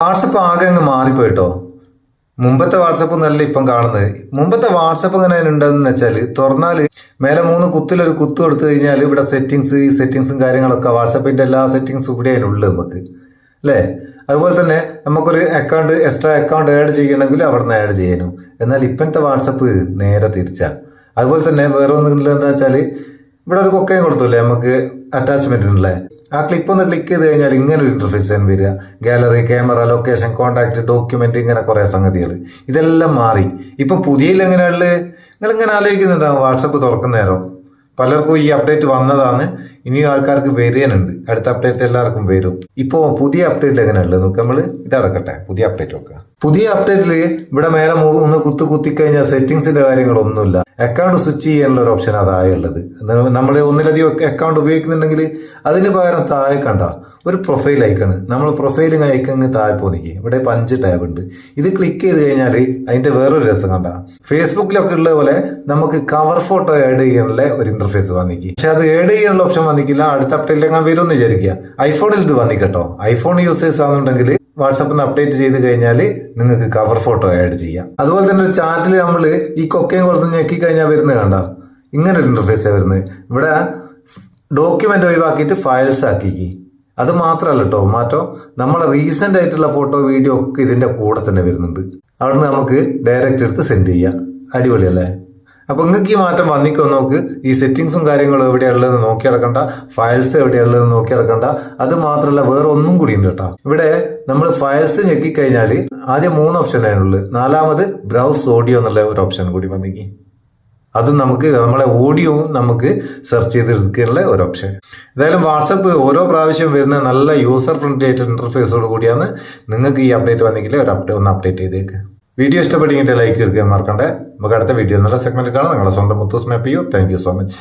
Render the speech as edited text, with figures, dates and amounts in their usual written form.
WhatsApp ആകെ അങ്ങ് മാറിപ്പോയിട്ടോ. മുമ്പത്തെ വാട്സപ്പ് നല്ല ഇപ്പം കാണുന്നത്. മുമ്പത്തെ വാട്സപ്പ് എങ്ങനെ ഉണ്ടെന്ന് വെച്ചാൽ തുറന്നാൽ മേലെ 3 കുത്തിലൊരു കുത്തു കൊടുത്തു കഴിഞ്ഞാൽ ഇവിടെ സെറ്റിങ്സും കാര്യങ്ങളൊക്കെ വാട്സപ്പിന്റെ എല്ലാ സെറ്റിങ്സും ഇവിടെ അതിനുള്ളു നമുക്ക് അല്ലേ. അതുപോലെ തന്നെ നമുക്കൊരു എക്സ്ട്രാ അക്കൗണ്ട് ആഡ് ചെയ്യണമെങ്കിൽ അവിടെ നിന്ന് ആഡ് ചെയ്യാനും. എന്നാൽ ഇപ്പോഴത്തെ വാട്സപ്പ് നേരെ തിരിച്ചാ. അതുപോലെ തന്നെ വേറെ ഒന്നുമില്ല എന്താ വെച്ചാൽ ഇവിടെ ഒരു കൊക്കയും കൊടുത്തില്ലേ നമുക്ക് അറ്റാച്ച്മെന്റിനുള്ള ആ ക്ലിപ്പ് ഒന്ന് ക്ലിക്ക് ചെയ്ത് കഴിഞ്ഞാൽ ഇങ്ങനെ ഒരു ഇന്റർഫേസ് ആണ് വരിക. Gallery, camera, location, contact, document, ഇങ്ങനെ കുറെ സംഗതികൾ ഇതെല്ലാം മാറി. ഇപ്പൊ പുതിയ എങ്ങനെയുള്ളത് നിങ്ങൾ ഇങ്ങനെ ആലോചിക്കുന്നുണ്ടാവും. വാട്സപ്പ് തുറക്കുന്ന നേരം പലർക്കും ഈ അപ്ഡേറ്റ് വന്നതാണ്. ഇനിയും ആൾക്കാർക്ക് വരാനുണ്ട്. അടുത്ത അപ്ഡേറ്റ് എല്ലാവർക്കും വരും. ഇപ്പോൾ പുതിയ അപ്ഡേറ്റ് എങ്ങനെയുള്ളത് നോക്കാം. നമ്മൾ ഇതടക്കട്ടെ, പുതിയ അപ്ഡേറ്റ് നോക്കാം. പുതിയ അപ്ഡേറ്റിൽ ഇവിടെ മേലെ ഒന്ന് കുത്തിക്കഴിഞ്ഞാൽ സെറ്റിങ്സിന്റെ കാര്യങ്ങളൊന്നുമില്ല. അക്കൗണ്ട് സ്വിച്ച് ചെയ്യാനുള്ള ഒരു ഓപ്ഷൻ അതായുള്ളത്. നമ്മൾ ഒന്നിലധികം അക്കൗണ്ട് ഉപയോഗിക്കുന്നുണ്ടെങ്കിൽ അതിന് പകരം താഴെ കണ്ട ഒരു പ്രൊഫൈൽ ഐക്കണ്. നമ്മൾ പ്രൊഫൈൽ ഐക്കങ്ങ് താഴെ പോന്നിക്ക് ഇവിടെ 5 ടാബ് ഉണ്ട്. ഇത് ക്ലിക്ക് ചെയ്ത് കഴിഞ്ഞാൽ അതിന്റെ വേറൊരു രസം കണ്ട ഫേസ്ബുക്കിലൊക്കെ ഉള്ള പോലെ നമുക്ക് കവർ ഫോട്ടോ ആഡ് ചെയ്യാനുള്ള ഒരു ഇന്റർഫേസ് വന്നിക്ക്. പക്ഷെ അത് ആഡ് ചെയ്യാനുള്ള ഓപ്ഷൻ വന്നിക്കില്ല. അടുത്ത അപ്ഡേറ്റിൽ ഞാൻ വരുമെന്ന് വിചാരിക്കുക. ഐഫോണിൽ ഇത് വന്നിക്കട്ടോ. ഐഫോൺ യൂസേഴ്സ് ആണെന്നുണ്ടെങ്കിൽ വാട്സപ്പിന് അപ്ഡേറ്റ് ചെയ്ത് കഴിഞ്ഞാൽ നിങ്ങൾക്ക് കവർ ഫോട്ടോ ആഡ് ചെയ്യാം. അതുപോലെ തന്നെ ഒരു ചാറ്റിൽ നമ്മൾ ഈ കൊക്കയും കൊടുത്ത് ഞെക്കി കഴിഞ്ഞാൽ വരുന്നത് കണ്ട ഇങ്ങനെ ഒരു ഇന്റർഫേസ് വരുന്നത്. ഇവിടെ ഡോക്യുമെന്റ് ഒഴിവാക്കിയിട്ട് ഫയൽസ് ആക്കിക്ക്. അത് മാത്രമല്ല കേട്ടോ മാറ്റോ, നമ്മളെ റീസെന്റ് ആയിട്ടുള്ള ഫോട്ടോ, വീഡിയോ ഒക്കെ ഇതിന്റെ കൂടെ തന്നെ വരുന്നുണ്ട്. അവിടുന്ന് നമുക്ക് ഡയറക്റ്റ് എടുത്ത് സെൻഡ് ചെയ്യാം. അടിപൊളിയല്ലേ? അപ്പൊ നിങ്ങൾക്ക് ഈ മാറ്റം വന്നിക്കോ നോക്ക്. ഈ സെറ്റിങ്സും കാര്യങ്ങളും എവിടെയുള്ളതെന്ന് നോക്കി നടക്കണ്ട, ഫയൽസ് എവിടെയുള്ളതെന്ന് നോക്കി നടക്കണ്ട. അത് മാത്രമല്ല വേറെ ഒന്നും കൂടി ഉണ്ട് കേട്ടോ. ഇവിടെ നമ്മൾ ഫയൽസ് ഞെക്കിക്കഴിഞ്ഞാൽ ആദ്യം 3 ഓപ്ഷൻ ആണുള്ളത്. 4ാമത് ബ്രൗസ് ഓഡിയോ എന്നുള്ള ഒരു ഓപ്ഷൻ കൂടി വന്നിക്ക്. അതും നമുക്ക് നമ്മളെ ഓഡിയോവും നമുക്ക് സെർച്ച് ചെയ്തെടുക്കാനുള്ള ഒരു ഓപ്ഷൻ. ഏതായാലും വാട്സപ്പ് ഓരോ പ്രാവശ്യം വരുന്ന നല്ല യൂസർ ഫ്രണ്ട്ലി ആയിട്ട് ഇന്റർഫേസോട് കൂടിയാണ്. നിങ്ങൾക്ക് ഈ അപ്ഡേറ്റ് വന്നെങ്കിൽ ഒന്ന് അപ്ഡേറ്റ് ചെയ്തേക്ക്. വീഡിയോ ഇഷ്ടപ്പെട്ടെങ്കിൽ ലൈക്ക് എടുക്കാൻ മറക്കണ്ടേ. നമുക്ക് അടുത്ത വീഡിയോ നല്ല സെഗ്മെന്റ് കാണാം. നിങ്ങളുടെ സ്വന്തം മുത്തൂസ് മാപ്പ് ചെയ്യൂ. Thank you so much.